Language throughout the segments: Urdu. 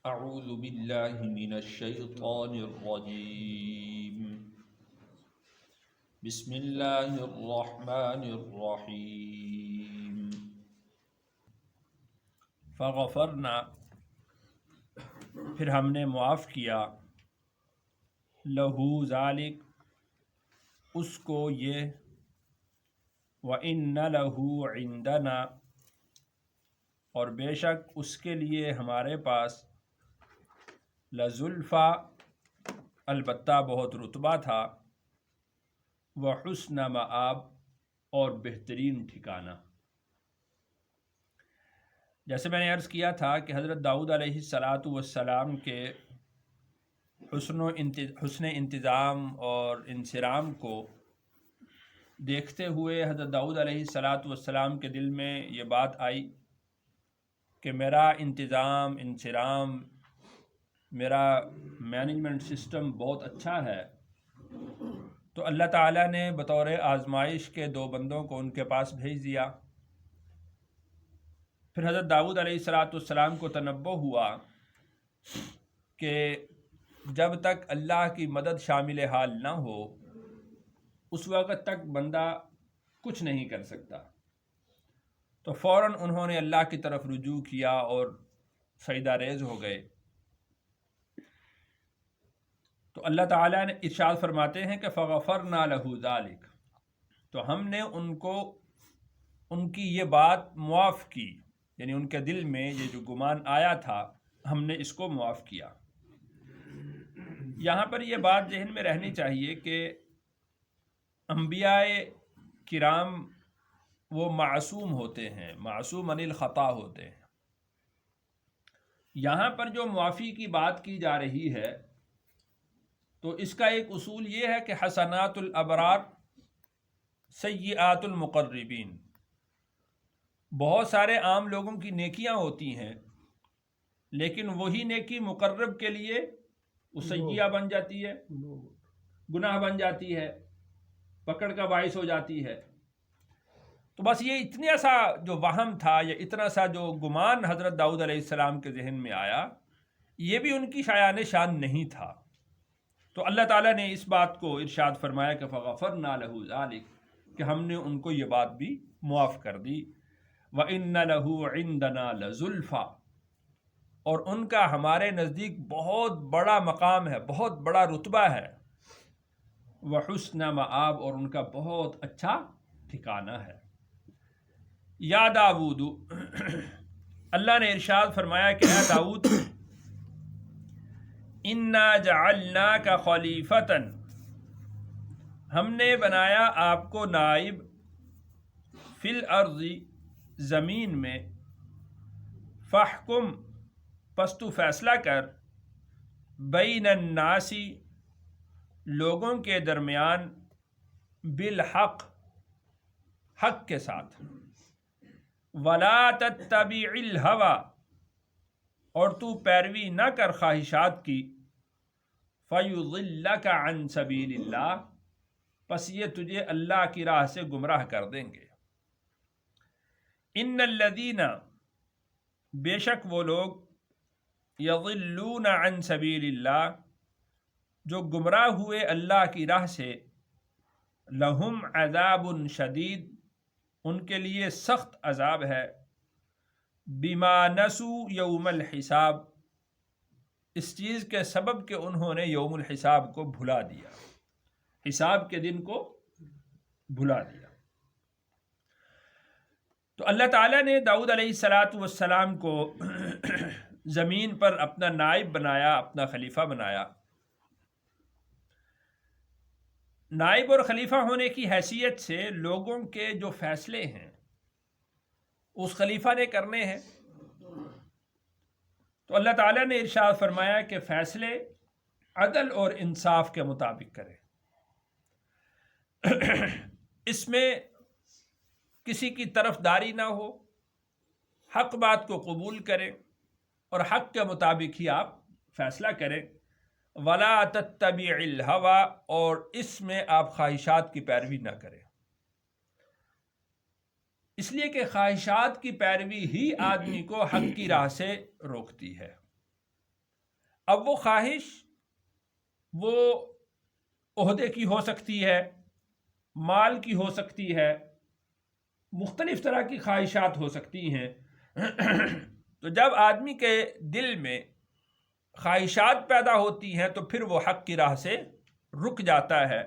اعوذ باللہ من الشیطان الرجیم بسم اللہ الرحمن الرحیم فغفرنا، پھر ہم نے معاف کیا، لہو ذالک، اس کو یہ، وَإِنَّ لَهُ عِندَنَا، اور بے شک اس کے لیے ہمارے پاس، لَزُلْفَا، البتہ بہت رتبہ تھا، وَحُسْنَ مآب، اور بہترین ٹھکانہ۔ جیسے میں نے عرض کیا تھا کہ حضرت داؤد علیہ السلام کے حسن انتظام اور انصرام کو دیکھتے ہوئے حضرت داؤد علیہ السلام کے دل میں یہ بات آئی کہ میرا انتظام، انصرام، میرا مینجمنٹ سسٹم بہت اچھا ہے، تو اللہ تعالیٰ نے بطور آزمائش کے دو بندوں کو ان کے پاس بھیج دیا۔ پھر حضرت داؤد علیہ السلام کو تنبؤ ہوا کہ جب تک اللہ کی مدد شامل حال نہ ہو اس وقت تک بندہ کچھ نہیں کر سکتا، تو فوراً انہوں نے اللہ کی طرف رجوع کیا اور سجدہ ریز ہو گئے۔ تو اللہ تعالیٰ نے ارشاد فرماتے ہیں کہ فغفرنا لہ ذالک، تو ہم نے ان کو ان کی یہ بات معاف کی، یعنی ان کے دل میں یہ جو گمان آیا تھا ہم نے اس کو معاف کیا۔ یہاں پر یہ بات ذہن میں رہنی چاہیے کہ انبیاء کرام وہ معصوم ہوتے ہیں، معصوم عن الخطا ہوتے ہیں۔ یہاں پر جو معافی کی بات کی جا رہی ہے تو اس کا ایک اصول یہ ہے کہ حسنات الابرار سیئات المقربین، بہت سارے عام لوگوں کی نیکیاں ہوتی ہیں لیکن وہی نیکی مقرب کے لیے وہ سیئہ بن جاتی ہے، گناہ بن جاتی ہے، پکڑ کا باعث ہو جاتی ہے۔ تو بس یہ اتنا سا جو وہم تھا یا اتنا سا جو گمان حضرت داؤد علیہ السلام کے ذہن میں آیا، یہ بھی ان کی شایان شان نہیں تھا۔ تو اللہ تعالیٰ نے اس بات کو ارشاد فرمایا کہ فغفرنا لہ ذالک، کہ ہم نے ان کو یہ بات بھی معاف کر دی۔ وَإِنَّ لَهُ عِندَنَا لَزُلْفَا، اور ان کا ہمارے نزدیک بہت بڑا مقام ہے، بہت بڑا رتبہ ہے، وَحُسْنَ مآب، اور ان کا بہت اچھا ٹھکانہ ہے۔ یا داؤد، اللہ نے ارشاد فرمایا کہ اے داؤد، انا جعلناک خلیفۃ، ہم نے بنایا آپ کو نائب، فی الارض، زمین میں، فاحکم، پس تو فیصلہ کر، بین الناس، لوگوں کے درمیان، بالحق، حق کے ساتھ، ولا تتبع الہوی، اور تو پیروی نہ کر خواہشات کی، فیضلک عن سبیل اللہ، پس یہ تجھے اللہ کی راہ سے گمراہ کر دیں گے۔ ان الذین، بے شک وہ لوگ، یضلون عن سبیل اللہ، جو گمراہ ہوئے اللہ کی راہ سے، لہم عذاب شدید، ان کے لیے سخت عذاب ہے، بما نسوا یوم الحساب، اس چیز کے سبب کہ انہوں نے یوم الحساب کو بھلا دیا، حساب کے دن کو بھلا دیا۔ تو اللہ تعالیٰ نے داؤد علیہ السلام کو زمین پر اپنا نائب بنایا، اپنا خلیفہ بنایا۔ نائب اور خلیفہ ہونے کی حیثیت سے لوگوں کے جو فیصلے ہیں اس خلیفہ نے کرنے ہیں، تو اللہ تعالیٰ نے ارشاد فرمایا کہ فیصلے عدل اور انصاف کے مطابق کرے، اس میں کسی کی طرفداری نہ ہو، حق بات کو قبول کریں اور حق کے مطابق ہی آپ فیصلہ کریں، ولا تتبع الہوی، اور اس میں آپ خواہشات کی پیروی نہ کریں، اس لیے کہ خواہشات کی پیروی ہی آدمی کو حق کی راہ سے روکتی ہے۔ اب وہ خواہش وہ عہدے کی ہو سکتی ہے، مال کی ہو سکتی ہے، مختلف طرح کی خواہشات ہو سکتی ہیں۔ تو جب آدمی کے دل میں خواہشات پیدا ہوتی ہیں تو پھر وہ حق کی راہ سے رک جاتا ہے،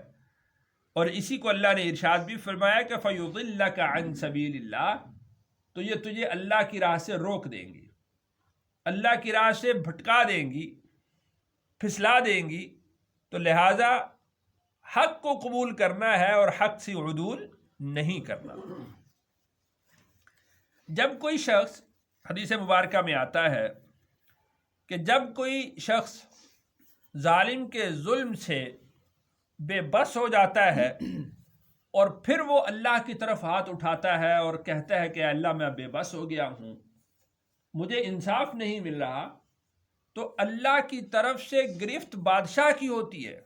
اور اسی کو اللہ نے ارشاد بھی فرمایا کہ فَيُضِلَّكَ عَن سَبِيلِ اللَّهِ، تو یہ تجھے اللہ کی راہ سے روک دیں گی، اللہ کی راہ سے بھٹکا دیں گی، پھسلا دیں گی۔ تو لہٰذا حق کو قبول کرنا ہے اور حق سے عدول نہیں کرنا۔ جب کوئی شخص، حدیث مبارکہ میں آتا ہے کہ جب کوئی شخص ظالم کے ظلم سے بے بس ہو جاتا ہے اور پھر وہ اللہ کی طرف ہاتھ اٹھاتا ہے اور کہتا ہے کہ اللہ میں بے بس ہو گیا ہوں، مجھے انصاف نہیں مل رہا، تو اللہ کی طرف سے گرفت بادشاہ کی ہوتی ہے،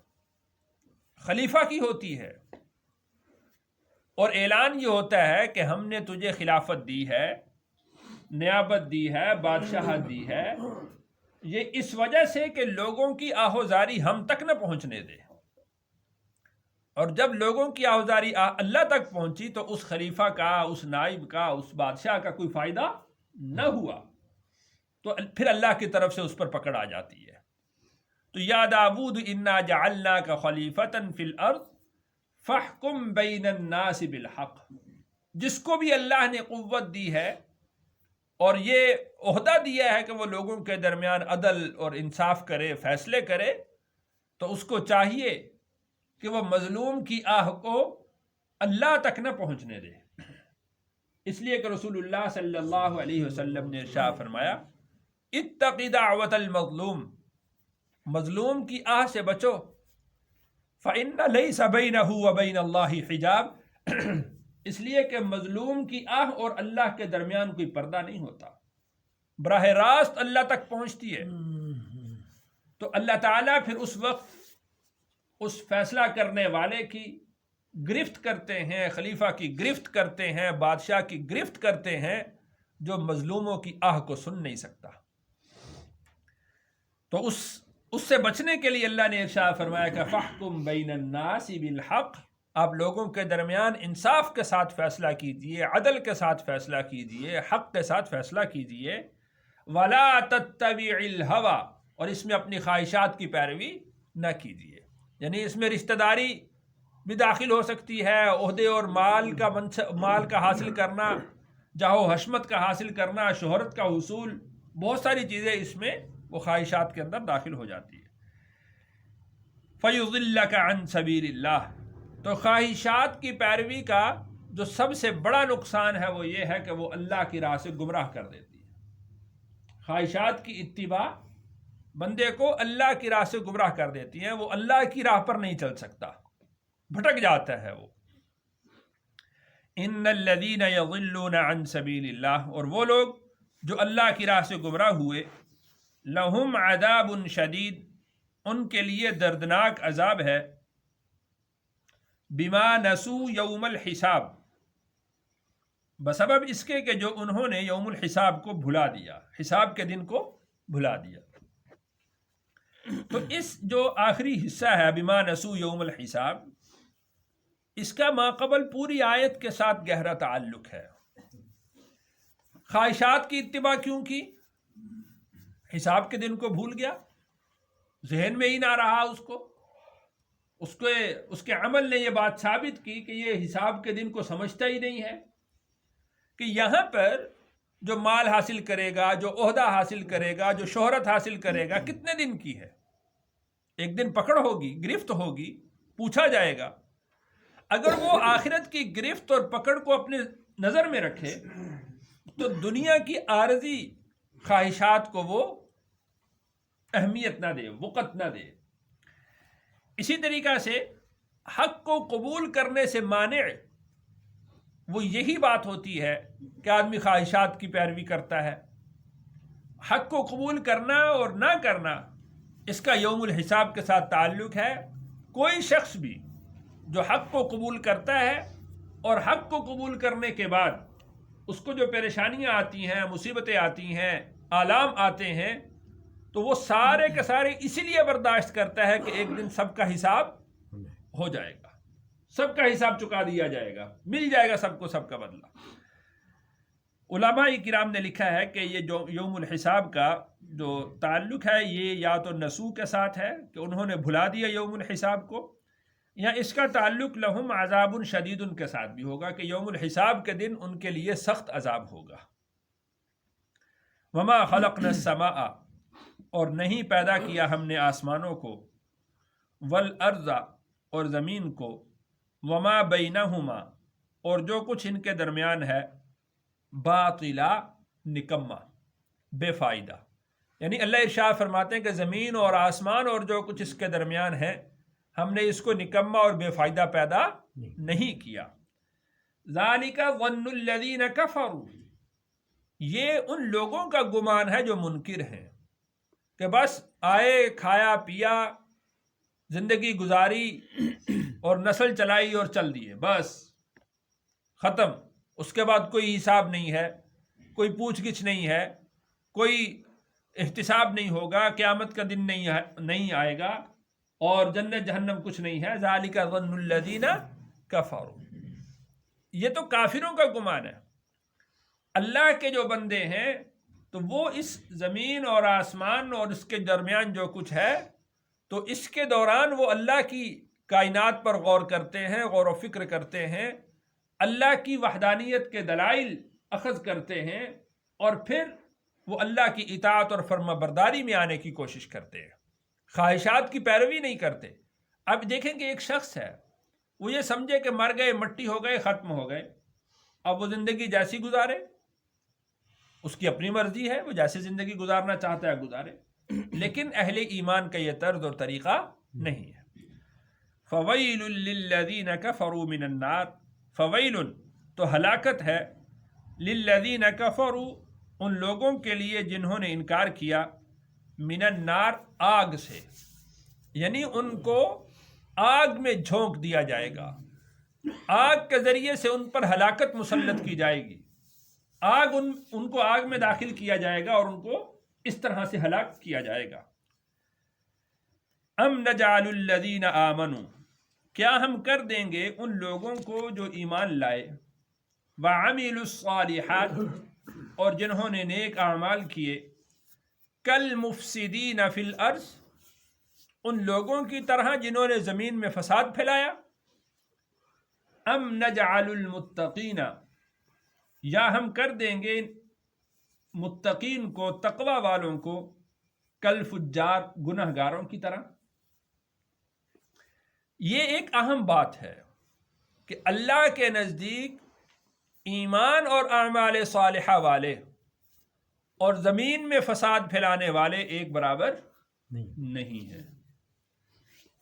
خلیفہ کی ہوتی ہے، اور اعلان یہ ہوتا ہے کہ ہم نے تجھے خلافت دی ہے، نیابت دی ہے، بادشاہت دی ہے، یہ اس وجہ سے کہ لوگوں کی آہوزاری ہم تک نہ پہنچنے دے، اور جب لوگوں کی آہوزاری اللہ تک پہنچی تو اس خلیفہ کا، اس نائب کا، اس بادشاہ کا کوئی فائدہ نہ ہوا، تو پھر اللہ کی طرف سے اس پر پکڑ آ جاتی ہے۔ تو یا داود انا جعلناک خلیفۃ فی الارض فاحکم بین الناس بالحق، جس کو بھی اللہ نے قوت دی ہے اور یہ عہدہ دیا ہے کہ وہ لوگوں کے درمیان عدل اور انصاف کرے، فیصلے کرے، تو اس کو چاہیے کہ وہ مظلوم کی آہ کو اللہ تک نہ پہنچنے دے۔ اس لیے کہ رسول اللہ صلی اللہ علیہ وسلم نے ارشاد فرمایا اتق دعوت المظلوم، مظلوم کی آہ سے بچو، فإن ليس بينه وبين الله حجاب، اس لیے کہ مظلوم کی آہ اور اللہ کے درمیان کوئی پردہ نہیں ہوتا، براہ راست اللہ تک پہنچتی ہے۔ تو اللہ تعالیٰ پھر اس وقت اس فیصلہ کرنے والے کی گرفت کرتے ہیں، خلیفہ کی گرفت کرتے ہیں، بادشاہ کی گرفت کرتے ہیں جو مظلوموں کی آہ کو سن نہیں سکتا۔ تو اس سے بچنے کے لیے اللہ نے ارشاد فرمایا کہ فاحکم بین الناس بالحق، آپ لوگوں کے درمیان انصاف کے ساتھ فیصلہ کیجئے، عدل کے ساتھ فیصلہ کیجئے، حق کے ساتھ فیصلہ کیجئے، ولا تتبع الہوی، اور اس میں اپنی خواہشات کی پیروی نہ کیجئے۔ یعنی اس میں رشتہ داری بھی داخل ہو سکتی ہے، عہدے اور مال کا حاصل کرنا، جاہ و حشمت کا حاصل کرنا، شہرت کا حصول، بہت ساری چیزیں اس میں وہ خواہشات کے اندر داخل ہو جاتی ہے۔ فَيُضِلَّكَ عَن سَبِيلِ اللَّهِ، تو خواہشات کی پیروی کا جو سب سے بڑا نقصان ہے وہ یہ ہے کہ وہ اللہ کی راہ سے گمراہ کر دیتی ہے۔ خواہشات کی اتباع بندے کو اللہ کی راہ سے گمراہ کر دیتی ہیں، وہ اللہ کی راہ پر نہیں چل سکتا، بھٹک جاتا ہے وہ۔ ان الذین یضلون عن سبیل اللہ، اور وہ لوگ جو اللہ کی راہ سے گمراہ ہوئے، لہم عذاب شدید، ان کے لیے دردناک عذاب ہے، بما نسوا یوم الحساب، بسبب اس کے کہ جو انہوں نے یوم الحساب کو بھلا دیا، حساب کے دن کو بھلا دیا۔ تو اس جو آخری حصہ ہے بما نسوا یوم الحساب، اس کا ماقبل پوری آیت کے ساتھ گہرا تعلق ہے۔ خواہشات کی اتباع کیوں کی؟ حساب کے دن کو بھول گیا، ذہن میں ہی نہ رہا اس کے عمل نے یہ بات ثابت کی کہ یہ حساب کے دن کو سمجھتا ہی نہیں ہے، کہ یہاں پر جو مال حاصل کرے گا، جو عہدہ حاصل کرے گا، جو شہرت حاصل کرے گا، کتنے دن کی ہے؟ ایک دن پکڑ ہوگی، گرفت ہوگی، پوچھا جائے گا۔ اگر وہ آخرت کی گرفت اور پکڑ کو اپنے نظر میں رکھے تو دنیا کی عارضی خواہشات کو وہ اہمیت نہ دے، وقت نہ دے۔ اسی طریقہ سے حق کو قبول کرنے سے مانع وہ یہی بات ہوتی ہے کہ آدمی خواہشات کی پیروی کرتا ہے۔ حق کو قبول کرنا اور نہ کرنا، اس کا یوم الحساب کے ساتھ تعلق ہے۔ کوئی شخص بھی جو حق کو قبول کرتا ہے اور حق کو قبول کرنے کے بعد اس کو جو پریشانیاں آتی ہیں، مصیبتیں آتی ہیں، آلام آتے ہیں، تو وہ سارے کے سارے اسی لیے برداشت کرتا ہے کہ ایک دن سب کا حساب ہو جائے گا، سب کا حساب چکا دیا جائے گا، مل جائے گا سب کو سب کا بدلہ۔ علماء کرام نے لکھا ہے کہ یہ جو یوم الحساب کا جو تعلق ہے یہ یا تو نسو کے ساتھ ہے کہ انہوں نے بھلا دیا یوم الحساب کو، یا اس کا تعلق لہم عذاب شدید کے ساتھ بھی ہوگا کہ یوم الحساب کے دن ان کے لیے سخت عذاب ہوگا۔ وما خلقنا السماء، اور نہیں پیدا کیا ہم نے آسمانوں کو، والارض، اور زمین کو، وما بینہما، اور جو کچھ ان کے درمیان ہے، باطلا، نکما، بے فائدہ۔ یعنی اللہ ارشاد فرماتے ہیں کہ زمین اور آسمان اور جو کچھ اس کے درمیان ہے ہم نے اس کو نکما اور بے فائدہ پیدا نہیں کیا۔ ذالک ظن الذین کفروا، یہ ان لوگوں کا گمان ہے جو منکر ہیں کہ بس آئے، کھایا پیا، زندگی گزاری اور نسل چلائی اور چل دیے، بس ختم، اس کے بعد کوئی حساب نہیں ہے، کوئی پوچھ گچھ نہیں ہے، کوئی احتساب نہیں ہوگا، قیامت کا دن نہیں آئے گا، اور جنت جہنم کچھ نہیں ہے۔ ذالک ظن الذین کفروا، یہ تو کافروں کا گمان ہے۔ اللہ کے جو بندے ہیں تو وہ اس زمین اور آسمان اور اس کے درمیان جو کچھ ہے تو اس کے دوران وہ اللہ کی کائنات پر غور کرتے ہیں، غور و فکر کرتے ہیں، اللہ کی وحدانیت کے دلائل اخذ کرتے ہیں، اور پھر وہ اللہ کی اطاعت اور فرما برداری میں آنے کی کوشش کرتے ہیں، خواہشات کی پیروی نہیں کرتے۔ اب دیکھیں کہ ایک شخص ہے، وہ یہ سمجھے کہ مر گئے، مٹی ہو گئے، ختم ہو گئے، اب وہ زندگی جیسی گزارے، اس کی اپنی مرضی ہے، وہ جیسے زندگی گزارنا چاہتا ہے گزارے، لیکن اہل ایمان کا یہ طرز اور طریقہ نہیں ہے۔ فویل للذین کفروا من النار، فویل تو ہلاکت ہے، للذین کفروا ان لوگوں کے لیے جنہوں نے انکار کیا، من النار آگ سے، یعنی ان کو آگ میں جھونک دیا جائے گا، آگ کے ذریعے سے ان پر ہلاکت مسلط کی جائے گی، آگ ان کو آگ میں داخل کیا جائے گا اور ان کو اس طرح سے ہلاک کیا جائے گا۔ ام نجعل الذین آمنوا، کیا ہم کر دیں گے ان لوگوں کو جو ایمان لائے، وعملوا الصالحات، اور جنہوں نے نیک اعمال کیے، کالمفسدین فی الارض، ان لوگوں کی طرح جنہوں نے زمین میں فساد پھیلایا، ام نجعل المتقین، یا ہم کر دیں گے متقین کو، تقوی والوں کو، کالفجار، گناہ گاروں کی طرح۔ یہ ایک اہم بات ہے کہ اللہ کے نزدیک ایمان اور اعمال صالحہ والے اور زمین میں فساد پھیلانے والے ایک برابر نہیں ہیں۔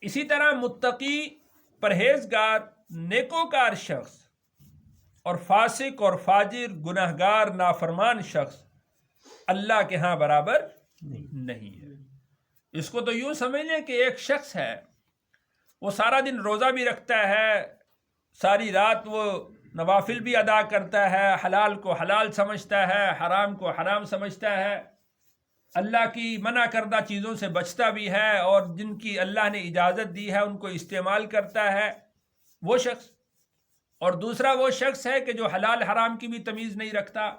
اسی طرح متقی، پرہیزگار، نیکوکار شخص اور فاسق اور فاجر، گناہگار، نافرمان شخص اللہ کے ہاں برابر نہیں ہے۔ اس کو تو یوں سمجھ لیں کہ ایک شخص ہے، وہ سارا دن روزہ بھی رکھتا ہے، ساری رات وہ نوافل بھی ادا کرتا ہے، حلال کو حلال سمجھتا ہے، حرام کو حرام سمجھتا ہے، اللہ کی منع کردہ چیزوں سے بچتا بھی ہے، اور جن کی اللہ نے اجازت دی ہے ان کو استعمال کرتا ہے، وہ شخص۔ اور دوسرا وہ شخص ہے کہ جو حلال حرام کی بھی تمیز نہیں رکھتا،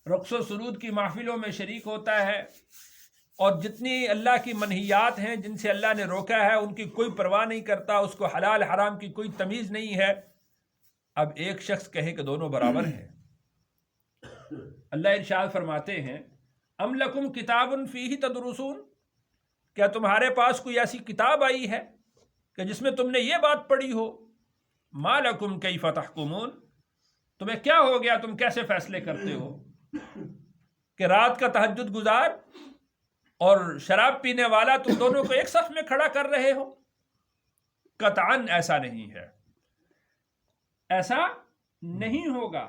رقص و سرود کی محفلوں میں شریک ہوتا ہے، اور جتنی اللہ کی منہیات ہیں جن سے اللہ نے روکا ہے ان کی کوئی پرواہ نہیں کرتا، اس کو حلال حرام کی کوئی تمیز نہیں ہے۔ اب ایک شخص کہے کہ دونوں برابر ہیں، اللہ ارشاد فرماتے ہیں ام لکم کتاب فیہ تدرسون، کیا تمہارے پاس کوئی ایسی کتاب آئی ہے کہ جس میں تم نے یہ بات پڑھی ہو، ما لکم کیف تحکمون، تمہیں کیا ہو گیا، تم کیسے فیصلے کرتے ہو کہ رات کا تہجد گزار اور شراب پینے والا تم دونوں کو ایک صف میں کھڑا کر رہے ہو؟ قطعاً ایسا نہیں ہے، ایسا نہیں ہوگا۔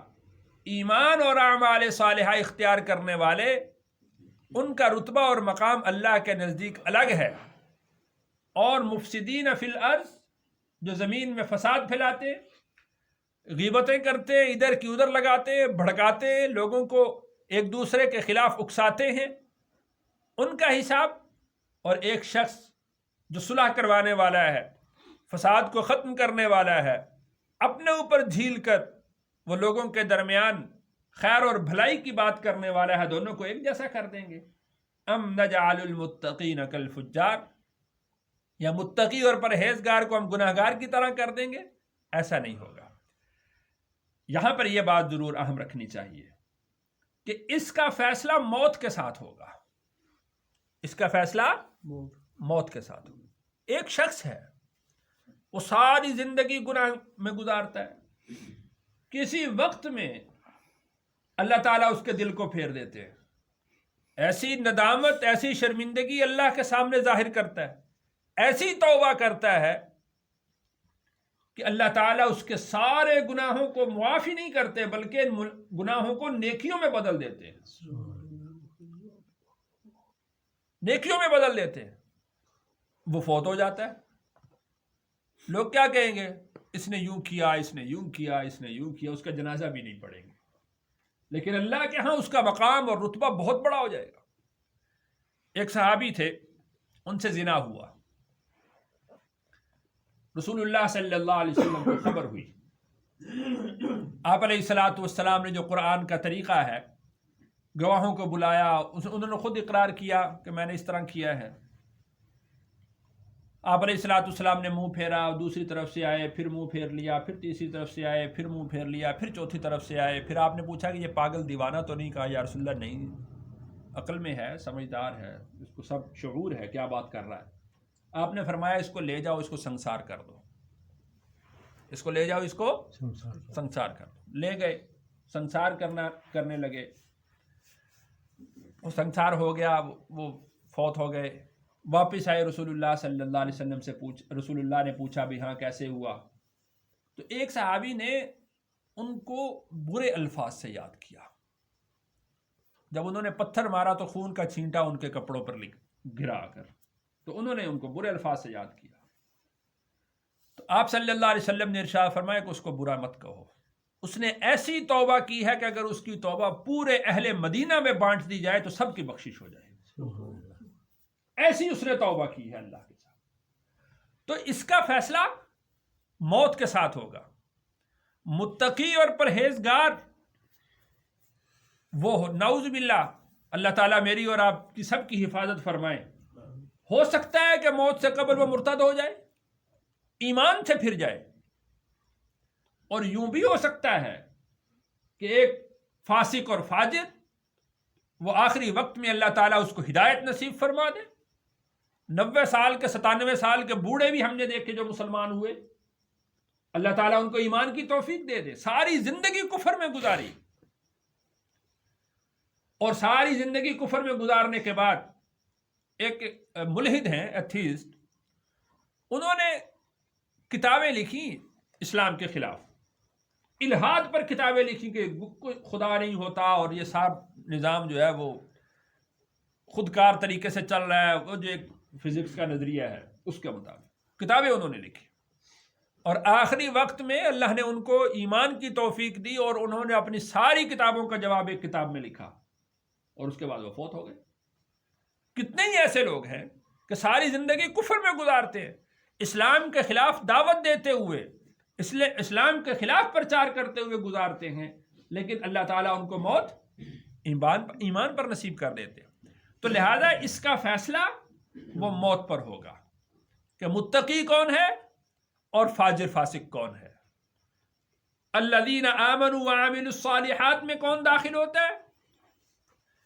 ایمان اور اعمال صالحہ اختیار کرنے والے، ان کا رتبہ اور مقام اللہ کے نزدیک الگ ہے، اور مفسدین فی الارض، جو زمین میں فساد پھیلاتے، غیبتیں کرتے، ادھر کی ادھر لگاتے، بھڑکاتے، لوگوں کو ایک دوسرے کے خلاف اکساتے ہیں، ان کا حساب، اور ایک شخص جو صلح کروانے والا ہے، فساد کو ختم کرنے والا ہے، اپنے اوپر جھیل کر وہ لوگوں کے درمیان خیر اور بھلائی کی بات کرنے والا ہے، دونوں کو ایک جیسا کر دیں گے؟ ام نجعل المتقین کالفجار، یا متقی اور پرہیزگار کو ہم گناہگار کی طرح کر دیں گے؟ ایسا نہیں ہوگا۔ یہاں پر یہ بات ضرور اہم رکھنی چاہیے کہ اس کا فیصلہ موت کے ساتھ ہوگا، اس کا فیصلہ موت کے ساتھ ہوگا۔ ایک شخص ہے، وہ ساری زندگی گناہ میں گزارتا ہے، کسی وقت میں اللہ تعالیٰ اس کے دل کو پھیر دیتے ہیں، ایسی ندامت، ایسی شرمندگی اللہ کے سامنے ظاہر کرتا ہے، ایسی توبہ کرتا ہے کہ اللہ تعالیٰ اس کے سارے گناہوں کو معاف ہی نہیں کرتے بلکہ ان گناہوں کو نیکیوں میں بدل دیتے ہیں، نیکیوں میں بدل دیتے ہیں۔ وہ فوت ہو جاتا ہے، لوگ کیا کہیں گے؟ اس نے یوں کیا، اس نے یوں کیا، اس نے یوں کیا، اس کا جنازہ بھی نہیں پڑھیں گے، لیکن اللہ کے ہاں اس کا مقام اور رتبہ بہت بڑا ہو جائے گا۔ ایک صحابی تھے، ان سے زنا ہوا، رسول اللہ صلی اللہ علیہ وسلم کو خبر ہوئی، آپ علیہ الصلوۃ والسلام نے جو قرآن کا طریقہ ہے، گواہوں کو بلایا، انہوں نے خود اقرار کیا کہ میں نے اس طرح کیا ہے۔ آپ علیہ الصلوۃ والسلام نے منہ پھیرا، دوسری طرف سے آئے، پھر منہ پھیر لیا، پھر تیسری طرف سے آئے، پھر منہ پھیر لیا، پھر چوتھی طرف سے آئے۔ پھر آپ نے پوچھا کہ یہ پاگل دیوانہ تو نہیں؟ کہا یا رسول اللہ نہیں، عقل میں ہے، سمجھدار ہے، اس کو سب شعور ہے کیا بات کر رہا ہے۔ آپ نے فرمایا اس کو لے جاؤ، اس کو سنسار کر دو، اس کو لے جاؤ، اس کو سنسار کر دو۔ لے گئے، سنسار کرنے لگے، وہ سنسار ہو گیا، وہ فوت ہو گئے۔ واپس آئے، رسول اللہ صلی اللہ علیہ وسلم سے رسول اللہ نے پوچھا بھی ہاں کیسے ہوا؟ تو ایک صحابی نے ان کو برے الفاظ سے یاد کیا، جب انہوں نے پتھر مارا تو خون کا چھینٹا ان کے کپڑوں پر گرا کر، تو انہوں نے ان کو برے الفاظ سے یاد کیا۔ تو آپ صلی اللہ علیہ وسلم نے ارشاد فرمایا کہ اس کو برا مت کہو، اس نے ایسی توبہ کی ہے کہ اگر اس کی توبہ پورے اہل مدینہ میں بانٹ دی جائے تو سب کی بخشش ہو جائے، ایسی اس نے توبہ کی ہے اللہ کے ساتھ۔ تو اس کا فیصلہ موت کے ساتھ ہوگا۔ متقی اور پرہیزگار وہ نعوذ باللہ، اللہ تعالیٰ میری اور آپ کی سب کی حفاظت فرمائے، ہو سکتا ہے کہ موت سے قبل وہ مرتد ہو جائے، ایمان سے پھر جائے، اور یوں بھی ہو سکتا ہے کہ ایک فاسق اور فاجر وہ آخری وقت میں اللہ تعالیٰ اس کو ہدایت نصیب فرما دے۔ 90 سال کے 97 سال کے بوڑھے بھی ہم نے دیکھے جو مسلمان ہوئے، اللہ تعالیٰ ان کو ایمان کی توفیق دے دے۔ ساری زندگی کفر میں گزاری، اور ساری زندگی کفر میں گزارنے کے بعد ایک ملحد ہیں، ایتھیسٹ، انہوں نے کتابیں لکھی اسلام کے خلاف، الہاد پر کتابیں لکھی کہ خدا نہیں ہوتا، اور یہ سب نظام جو ہے وہ خودکار طریقے سے چل رہا ہے، وہ جو ایک فزکس کا نظریہ ہے اس کے مطابق کتابیں انہوں نے لکھی۔ اور آخری وقت میں اللہ نے ان کو ایمان کی توفیق دی، اور انہوں نے اپنی ساری کتابوں کا جواب ایک کتاب میں لکھا، اور اس کے بعد وہ فوت ہو گئے۔ کتنے ہی ایسے لوگ ہیں کہ ساری زندگی کفر میں گزارتے ہیں، اسلام کے خلاف دعوت دیتے ہوئے، اسلام کے خلاف پرچار کرتے ہوئے گزارتے ہیں، لیکن اللہ تعالیٰ ان کو موت ایمان پر نصیب کر دیتے ہیں۔ تو لہذا اس کا فیصلہ وہ موت پر ہوگا کہ متقی کون ہے اور فاجر فاسق کون ہے۔ الذین آمنوا وعملوا الصالحات میں کون داخل ہوتا ہے،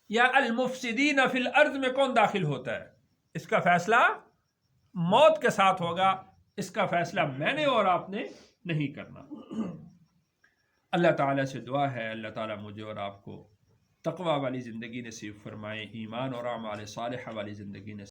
یا المفسدین فی الارض میں کون داخل ہوتا ہے؟ اس کا فیصلہ موت کے ساتھ ہوگا، اس کا فیصلہ میں نے اور آپ نے نہیں کرنا۔ اللہ تعالیٰ سے دعا ہے اللہ تعالیٰ مجھے اور آپ کو تقوی والی زندگی نصیب فرمائے، ایمان اور اعمال صالحہ والی زندگی نصیب